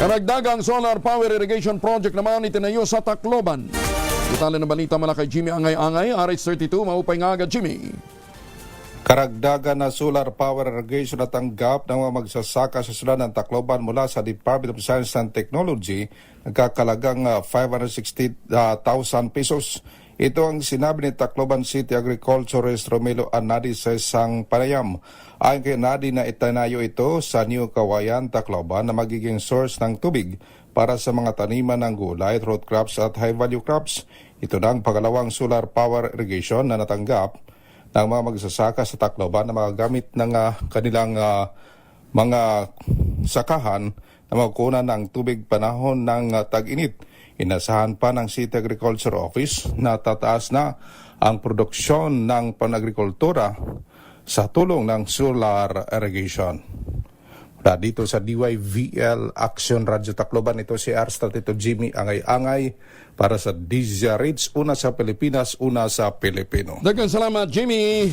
Karagdagang solar power irrigation project naman itinayo sa Tacloban. Detalye ng balita mula kay Jimmy Angay-Angay, RH32, maupay nga agad Jimmy. Karagdagan na solar power irrigation na tanggap ng mga magsasaka sa syudad ng Tacloban mula sa Department of Science and Technology, nagkakalagang 560,000 pesos. Ito ang sinabi ni Tacloban City Agriculturist Romelo Anadi sa isang panayam. Ayon kay Anadi na itinayo ito sa New Kawayan, Tacloban na magiging source ng tubig para sa mga taniman ng gulay, root crops at high-value crops. Ito na ang pangalawang solar power irrigation na natanggap ng mga magsasaka sa Tacloban na magagamit ng kanilang mga sakahan na magkunan ng tubig panahon ng tag-init. Inasahan pa ng City Agriculture Office na tataas na ang produksyon ng panagrikultura sa tulong ng solar irrigation. Mula dito sa DYVL Action Radio Tacloban, ito si RH32 Jimmy Angay-Angay para sa DZRH, una sa Pilipinas, una sa Pilipino. Daghang salamat Jimmy.